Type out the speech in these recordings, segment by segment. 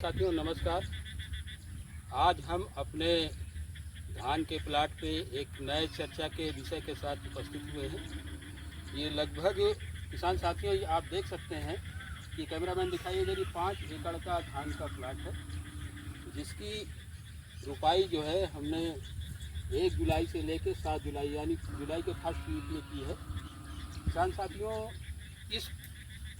साथियों नमस्कार। आज हम अपने धान के प्लाट पे एक नए चर्चा के विषय के साथ उपस्थित हुए हैं। ये लगभग किसान साथियों ये आप देख सकते हैं कि कैमरामैन दिखाइए मेरी 5 एकड़ का धान का प्लाट है, जिसकी रुपाई जो है हमने 1 जुलाई से लेकर 7 जुलाई यानी जुलाई के फर्स्ट वीक में की है। किसान साथियों इस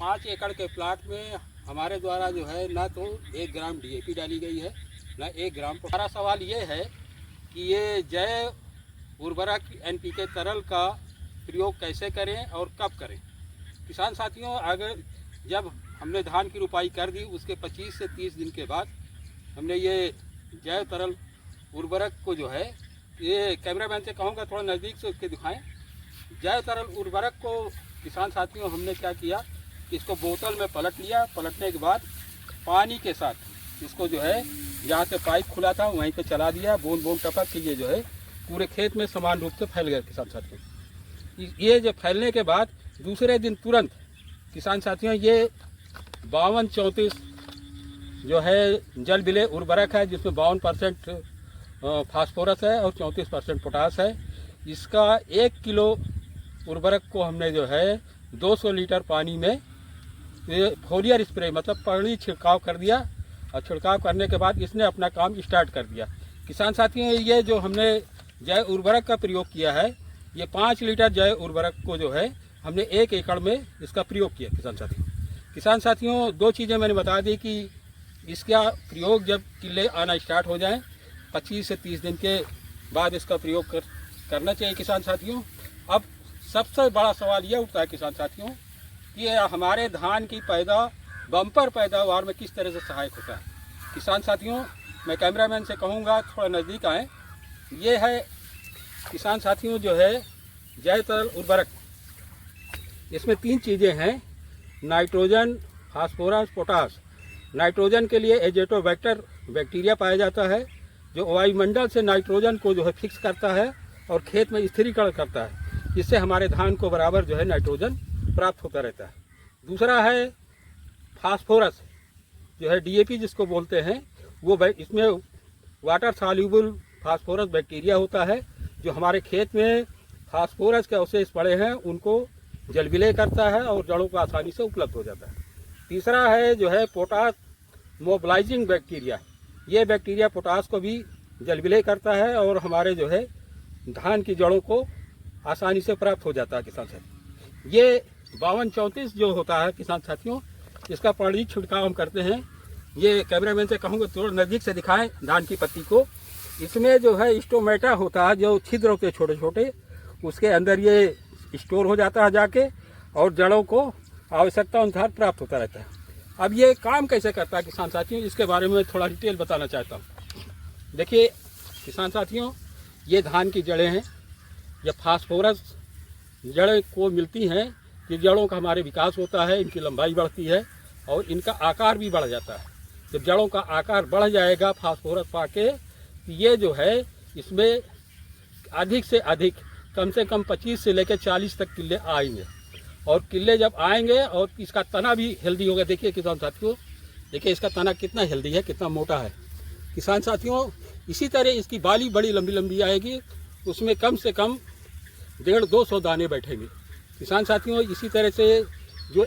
5 एकड़ के प्लाट में हमारे द्वारा जो है ना तो 1 ग्राम डीएपी डाली गई है, ना 1 ग्राम। हमारा सवाल ये है कि ये जैव उर्वरक एनपीके तरल का प्रयोग कैसे करें और कब करें। किसान साथियों अगर जब हमने धान की रुपाई कर दी उसके 25 से 30 दिन के बाद हमने ये जैव तरल उर्वरक को जो है, ये कैमरामैन से कहूँगा थोड़ा नज़दीक से उसके दिखाएं। जैव तरल उर्वरक को किसान साथियों हमने क्या किया, इसको बोतल में पलट लिया। पलटने के बाद पानी के साथ इसको जो है जहाँ से पाइप खुला था वहीं पे चला दिया। बूंद बूंद टपक के ये जो है पूरे खेत में समान रूप से फैल गया। किसान साथियों ये जो फैलने के बाद दूसरे दिन तुरंत किसान साथियों ये 52-34 जो है जल विलेय उर्वरक है, जिसमें 52% फास्फोरस है और 34% पोटास है। इसका 1 किलो उर्वरक को हमने जो है 200 लीटर पानी में फोलियर स्प्रे मतलब पड़ी छिड़काव कर दिया। और छिड़काव करने के बाद इसने अपना काम स्टार्ट कर दिया। किसान साथियों ये जो हमने जैव उर्वरक का प्रयोग किया है, ये 5 लीटर जैव उर्वरक को जो है हमने 1 एकड़ में इसका प्रयोग किया। किसान साथियों 2 चीज़ें मैंने बता दी कि इसका प्रयोग जब किले आना स्टार्ट हो जाए 25 से 30 दिन के बाद इसका प्रयोग करना चाहिए। किसान साथियों अब सबसे बड़ा सवाल यह उठता है किसान साथियों कि हमारे धान की बम्पर पैदावार में किस तरह से सहायक होता है। किसान साथियों मैं कैमरामैन से कहूँगा थोड़ा नज़दीक आएँ। ये है किसान साथियों जो है जैव तरल उर्वरक, इसमें 3 चीज़ें हैं, नाइट्रोजन, फास्फोरस, पोटास। नाइट्रोजन के लिए एजेटोबैक्टर बैक्टीरिया पाया जाता है जो वायुमंडल से नाइट्रोजन को जो है फिक्स करता है और खेत में स्थिरीकरण करता है, जिससे हमारे धान को बराबर जो है नाइट्रोजन प्राप्त होता रहता है। दूसरा है फास्फोरस जो है डीएपी जिसको बोलते हैं, वो इसमें वाटर सॉल्युबल फास्फोरस बैक्टीरिया होता है जो हमारे खेत में फास्फोरस के अवशेष पड़े हैं उनको जल विलेय करता है और जड़ों को आसानी से उपलब्ध हो जाता है। तीसरा है जो है पोटास मोबिलाइजिंग बैक्टीरिया, ये बैक्टीरिया पोटास को भी जल विलेय करता है और हमारे जो है धान की जड़ों को आसानी से प्राप्त हो जाता है। किसान साथियों ये 52-34 जो होता है किसान साथियों, इसका पानी छिड़काव हम करते हैं। ये कैमरामैन से कहूँगा थोड़ा नज़दीक से दिखाएं धान की पत्ती को। इसमें जो है स्टोमेटा होता है जो छिद्र होते छोटे छोटे, उसके अंदर ये स्टोर हो जाता है जाके और जड़ों को आवश्यकता अनुसार प्राप्त होता रहता है। अब ये काम कैसे करता है किसान साथियों, इसके बारे में थोड़ा डिटेल बताना चाहता हूँ। देखिए किसान साथियों ये धान की जड़ें हैं, जब फास्फोरस जड़ें को मिलती हैं कि जड़ों का हमारे विकास होता है, इनकी लंबाई बढ़ती है और इनका आकार भी बढ़ जाता है। जब जड़ों का आकार बढ़ जाएगा फास्फोरस पाके तो ये जो है इसमें अधिक से अधिक कम से कम 25 से लेकर 40 तक किले आएंगे और किले जब आएंगे और इसका तना भी हेल्दी होगा। देखिए किसान साथियों देखिए इसका तना कितना हेल्दी है, कितना मोटा है। किसान साथियों इसी तरह इसकी बाली बड़ी लंबी लंबी आएगी, उसमें कम से कम 150-200 दाने बैठेंगे। किसान साथियों इसी तरह से जो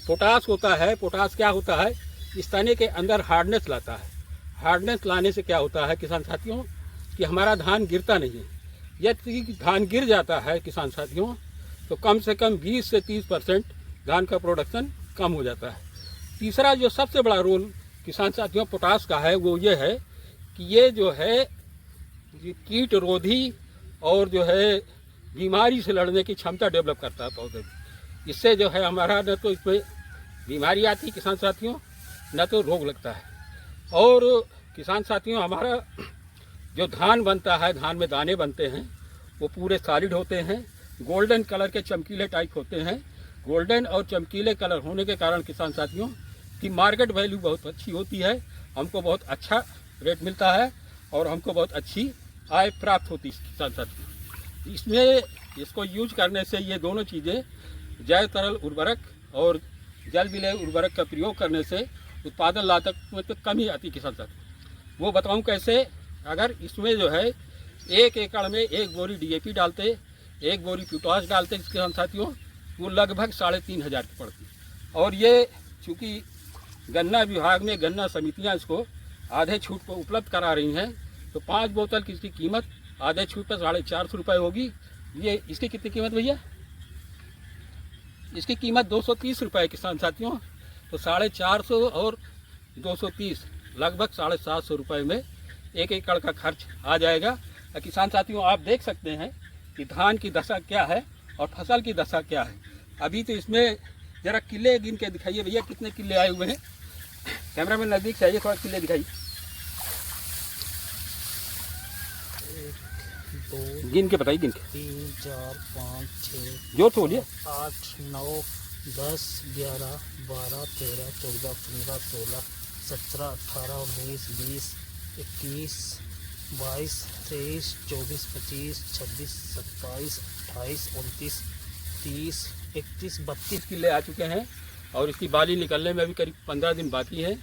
पोटास होता है, पोटास क्या होता है, इस तने के अंदर हार्डनेस लाता है। हार्डनेस लाने से क्या होता है किसान साथियों कि हमारा धान गिरता नहीं है। यदि धान गिर जाता है किसान साथियों तो कम से कम 20 से 30% धान का प्रोडक्शन कम हो जाता है। तीसरा जो सबसे बड़ा रोल किसान साथियों पोटास का है वो ये है कि ये जो है कीट रोधी और जो है बीमारी से लड़ने की क्षमता डेवलप करता है पौधे में। इससे जो है हमारा न तो इसमें बीमारी आती है किसान साथियों, न तो रोग लगता है। और किसान साथियों हमारा जो धान बनता है, धान में दाने बनते हैं वो पूरे सॉलिड होते हैं, गोल्डन कलर के चमकीले टाइप होते हैं। गोल्डन और चमकीले कलर होने के कारण किसान साथियों की मार्केट वैल्यू बहुत अच्छी होती है, हमको बहुत अच्छा रेट मिलता है और हमको बहुत अच्छी आय प्राप्त होती है। किसान साथियों इसमें इसको यूज करने से ये दोनों चीज़ें जैव तरल उर्वरक और जल विलेय उर्वरक का प्रयोग करने से उत्पादन लागत में तो कमी आती किसान साथी। वो बताऊं कैसे। अगर इसमें जो है 1 एकड़ में 1 बोरी DAP डालते, 1 बोरी पोटाश डालते किसान साथियों, वो लगभग 3,500 की पड़ती। और ये चूँकि गन्ना विभाग में गन्ना समितियां इसको आधे छूट पर उपलब्ध करा रही हैं, तो 5 बोतल की इसकी कीमत आधे छूट पर 450 रुपये होगी। ये इसकी कितनी कीमत भैया? इसकी कीमत 230 रुपये किसान साथियों। तो 450 और 230 लगभग 750 रुपये में 1 एकड़ का खर्च आ जाएगा। किसान साथियों आप देख सकते हैं कि धान की दशा क्या है और फसल की दशा क्या है। अभी तो इसमें ज़रा किले गिन के दिखाइए भैया, कितने किले आए हुए हैं। कैमरा में नज़दीक से आइए, थोड़ा किले दिखाइए, 1 2 गिन के बताइए, गिन के 3 4 5 6 जोर से बोलिए। 8 9 10 11 12 13 14 15 16 17 18 19 20 21 22 23 24 25 26 27 28 29 30 31 32 किले आ चुके हैं और इसकी बाली निकलने में अभी करीब 15 दिन बाकी है।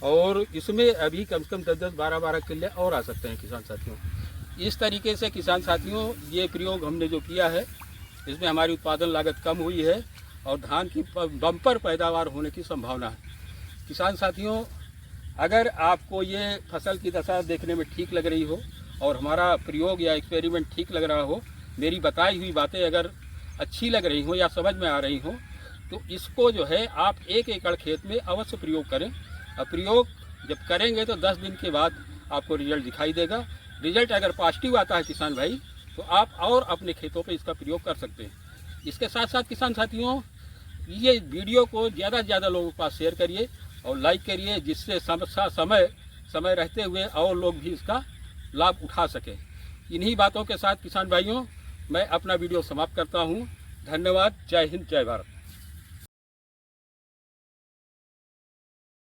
और इसमें अभी कम से कम 10-10 12-12 किले और आ सकते हैं किसान साथियों। इस तरीके से किसान साथियों ये प्रयोग हमने जो किया है, इसमें हमारी उत्पादन लागत कम हुई है और धान की बम्पर पैदावार होने की संभावना है। किसान साथियों अगर आपको ये फसल की दशा देखने में ठीक लग रही हो और हमारा प्रयोग या एक्सपेरिमेंट ठीक लग रहा हो, मेरी बताई हुई बातें अगर अच्छी लग रही हो या समझ में आ रही हो, तो इसको जो है आप 1 एकड़ खेत में अवश्य प्रयोग करें। और प्रयोग जब करेंगे तो 10 दिन के बाद आपको रिजल्ट दिखाई देगा। रिजल्ट अगर पॉजिटिव आता है किसान भाई, तो आप और अपने खेतों पे इसका प्रयोग कर सकते हैं। इसके साथ साथ किसान साथियों ये वीडियो को ज़्यादा से ज़्यादा लोगों के पास शेयर करिए और लाइक करिए, जिससे समय रहते हुए और लोग भी इसका लाभ उठा सकें। इन्हीं बातों के साथ किसान भाइयों मैं अपना वीडियो समाप्त करता हूँ। धन्यवाद। जय हिंद, जय भारत।